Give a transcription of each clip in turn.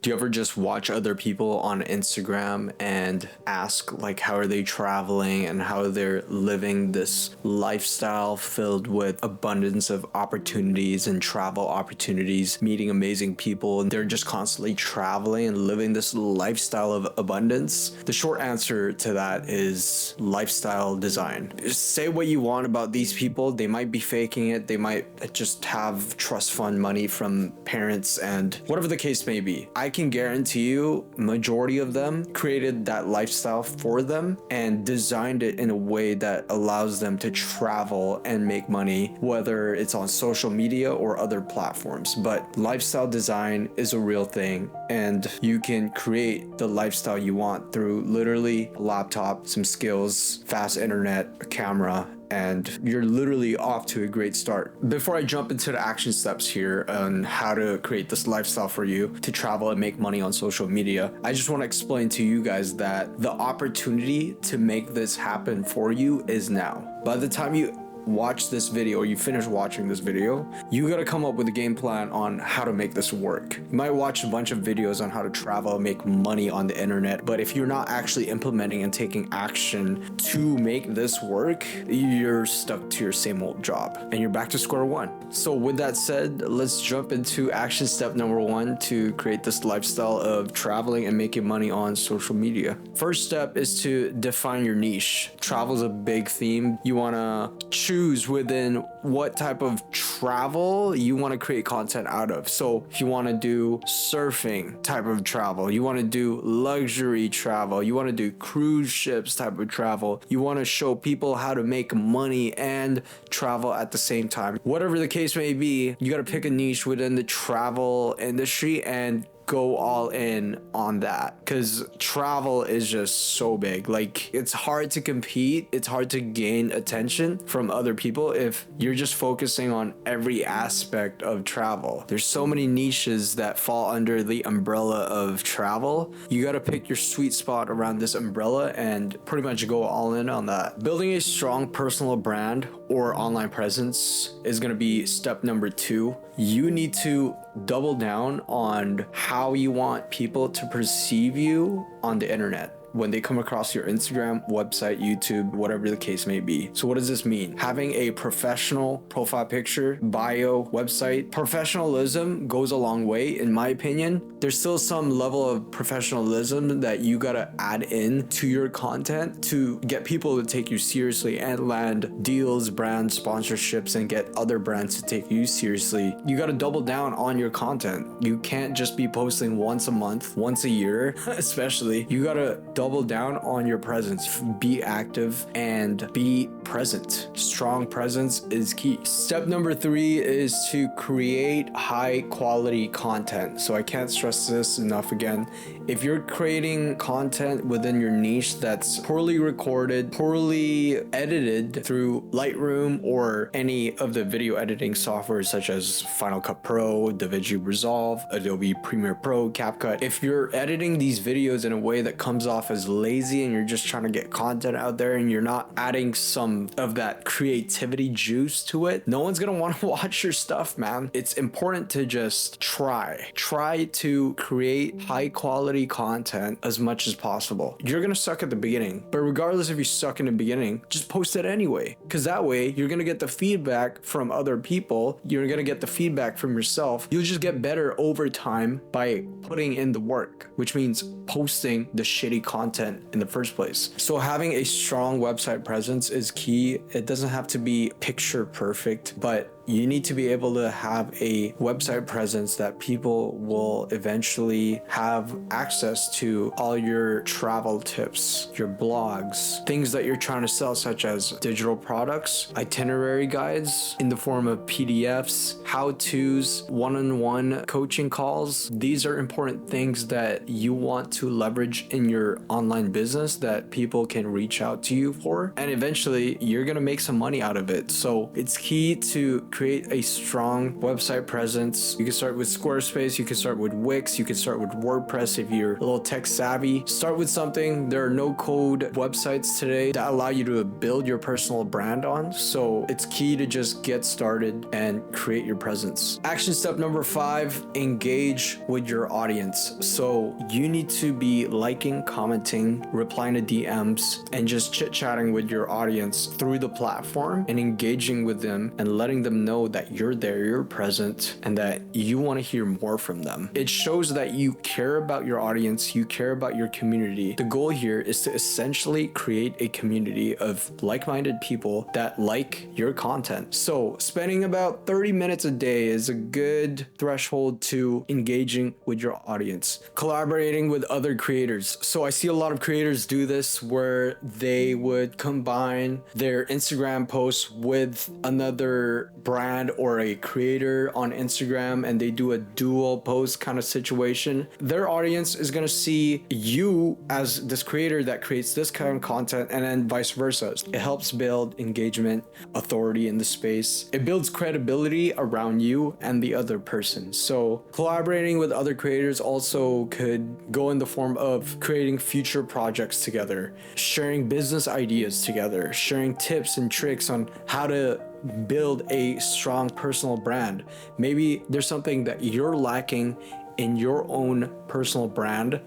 Do you ever just watch other people on Instagram and ask like how are they traveling and how they're living this lifestyle filled with abundance of opportunities and travel opportunities, meeting amazing people, and they're just constantly traveling and living this lifestyle of abundance? The short answer to that is lifestyle design. Just say what you want about these people. They might be faking it. They might just have trust fund money from parents and whatever the case may be. I can guarantee you majority of them created that lifestyle for them and designed it in a way that allows them to travel and make money, whether it's on social media or other platforms. But lifestyle design is a real thing, and you can create the lifestyle you want through literally a laptop, some skills, fast internet, a camera, and you're literally off to a great start. Before I jump into the action steps here on how to create this lifestyle for you to travel and make money on social media, I just want to explain to you guys that the opportunity to make this happen for you is now. By the time you watch this video or you finish watching this video, you gotta come up with a game plan on how to make this work. You might watch a bunch of videos on how to travel and make money on the internet, but if you're not actually implementing and taking action to make this work, you're stuck to your same old job and you're back to square one. So with that said, let's jump into action step number 1 to create this lifestyle of traveling and making money on social media. First step is to define your niche. Travel is a big theme. You wanna choose within what type of travel you want to create content out of. So if you want to do surfing type of travel, you want to do luxury travel, you want to do cruise ships type of travel, you want to show people how to make money and travel at the same time. Whatever the case may be, you got to pick a niche within the travel industry and go all in on that, because travel is just so big. Like, it's hard to compete, it's hard to gain attention from other people if you're just focusing on every aspect of travel. There's so many niches that fall under the umbrella of travel. You got to pick your sweet spot around this umbrella and pretty much go all in on that. Building a strong personal brand or online presence is going to be step number 2. You need to double down on how you want people to perceive you on the internet when they come across your Instagram, website, YouTube, whatever the case may be. So what does this mean? Having a professional profile picture, bio, website. Professionalism goes a long way, in my opinion. There's still some level of professionalism that you gotta add in to your content to get people to take you seriously and land deals, brand sponsorships, and get other brands to take you seriously. You gotta double down on your content. You can't just be posting once a month, once a year, especially. You gotta double down on your presence. Be active and be present. Strong presence is key. Step number 3 is to create high quality content. So I can't stress this enough again. If you're creating content within your niche that's poorly recorded, poorly edited through Lightroom or any of the video editing software such as Final Cut Pro, DaVinci Resolve, Adobe Premiere Pro, CapCut, if you're editing these videos in a way that comes off as lazy and you're just trying to get content out there and you're not adding some of that creativity juice to it, no one's gonna want to watch your stuff, man. It's important to just try to create high quality content as much as possible. You're gonna suck at the beginning, but regardless if you suck in the beginning, just post it anyway, because that way you're gonna get the feedback from other people, you're gonna get the feedback from yourself. You'll just get better over time by putting in the work, which means posting the shitty content in the first place. So having a strong website presence is key. It doesn't have to be picture perfect, but you need to be able to have a website presence that people will eventually have access to all your travel tips, your blogs, things that you're trying to sell, such as digital products, itinerary guides in the form of PDFs, how-tos, one-on-one coaching calls. These are important things that you want to leverage in your online business that people can reach out to you for, and eventually you're gonna make some money out of it. So it's key to create a strong website presence. You can start with Squarespace, you can start with Wix, you can start with WordPress if you're a little tech savvy. Start with something. There are no code websites today that allow you to build your personal brand on. So it's key to just get started and create your presence. Action step number 5, engage with your audience. So you need to be liking, commenting, replying to DMs, and just chit-chatting with your audience through the platform and engaging with them and letting them know that you're there, you're present, and that you want to hear more from them. It shows that you care about your audience, you care about your community. The goal here is to essentially create a community of like-minded people that like your content. So spending about 30 minutes a day is a good threshold to engaging with your audience. Collaborating with other creators. So I see a lot of creators do this where they would combine their Instagram posts with another brand or a creator on Instagram, and they do a dual post kind of situation. Their audience is going to see you as this creator that creates this kind of content, and then vice versa. It helps build engagement, authority in the space. It builds credibility around you and the other person. So collaborating with other creators also could go in the form of creating future projects together, sharing business ideas together, sharing tips and tricks on how to build a strong personal brand. Maybe there's something that you're lacking in your own personal brand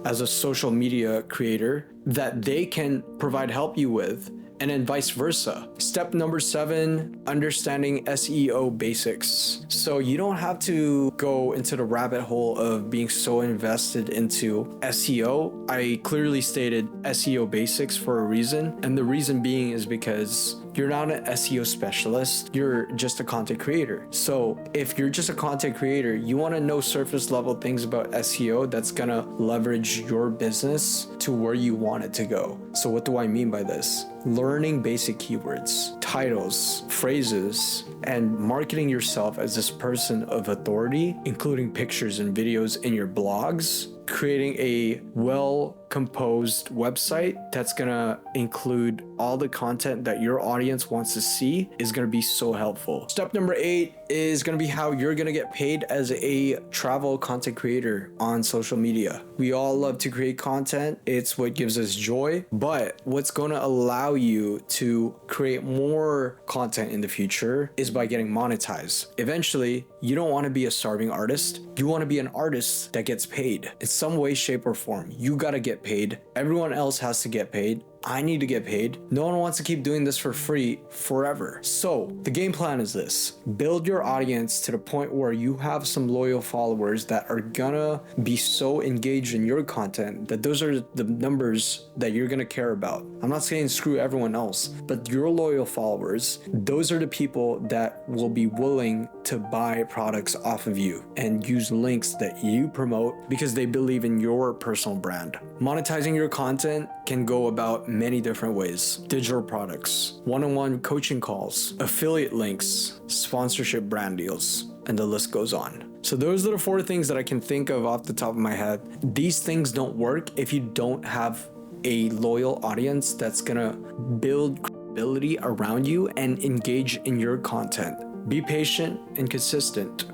as a social media creator that they can provide help you with, and then vice versa. Step number 7, understanding SEO basics. So you don't have to go into the rabbit hole of being so invested into SEO. I clearly stated SEO basics for a reason, and the reason being is because you're not an SEO specialist, you're just a content creator. So if you're just a content creator, you want to know surface level things about SEO that's gonna leverage your business to where you want it to go. So what do I mean by this? Learning basic keywords, titles, phrases, and marketing yourself as this person of authority, including pictures and videos in your blogs, creating a well-composed website that's gonna include all the content that your audience wants to see is gonna be so helpful. Step number 8 is gonna be how you're gonna get paid as a travel content creator on social media. We all love to create content. It's what gives us joy, but what's gonna allow you to create more content in the future is by getting monetized. Eventually, you don't wanna be a starving artist. You wanna be an artist that gets paid. In some way, shape, or form. You gotta get paid. Everyone else has to get paid. I need to get paid. No one wants to keep doing this for free forever. So the game plan is this: build your audience to the point where you have some loyal followers that are gonna be so engaged in your content that those are the numbers that you're gonna care about. I'm not saying screw everyone else, but your loyal followers, those are the people that will be willing to buy products off of you and use links that you promote because they believe in your personal brand. Monetizing your content can go about many different ways: digital products, one-on-one coaching calls, affiliate links, sponsorship brand deals, and the list goes on. So those are the 4 things that I can think of off the top of my head. These things don't work if you don't have a loyal audience that's gonna build credibility around you and engage in your content. Be patient and consistent.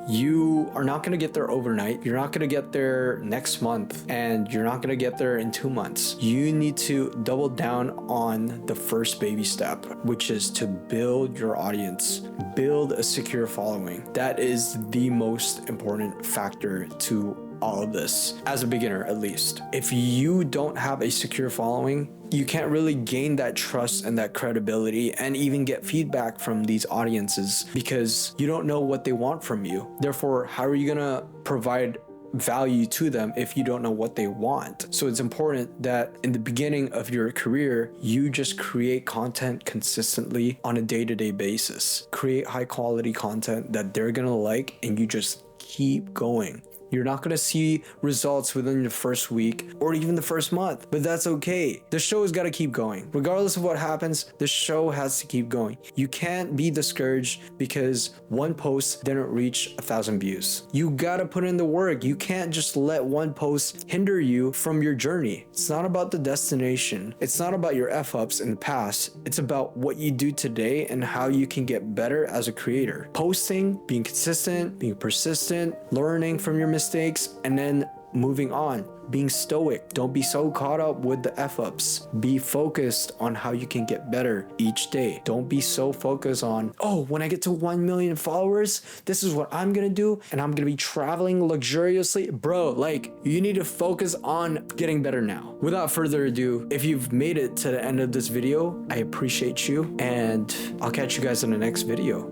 You are not going to get there overnight. You're not going to get there next month, and you're not going to get there in 2 months. You need to double down on the first baby step, which is to build your audience, build a secure following. That is the most important factor to all of this, as a beginner at least. If you don't have a secure following, you can't really gain that trust and that credibility and even get feedback from these audiences because you don't know what they want from you. Therefore, how are you gonna provide value to them if you don't know what they want? So it's important that in the beginning of your career, you just create content consistently on a day-to-day basis. Create high quality content that they're gonna like, and you just keep going. You're not gonna see results within the first week or even the first month, but that's okay. The show has got to keep going. Regardless of what happens, the show has to keep going. You can't be discouraged because one post didn't reach 1,000 views. You gotta put in the work. You can't just let one post hinder you from your journey. It's not about the destination. It's not about your F-ups in the past. It's about what you do today and how you can get better as a creator. Posting, being consistent, being persistent, learning from your mistakes, and then moving on. Being stoic. Don't be so caught up with the F-ups. Be focused on how you can get better each day. Don't be so focused on, oh, when I get to 1 million followers, this is what I'm gonna do, and I'm gonna be traveling luxuriously. Bro, like, you need to focus on getting better now. Without further ado, if you've made it to the end of this video, I appreciate you, and I'll catch you guys in the next video.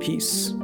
Peace.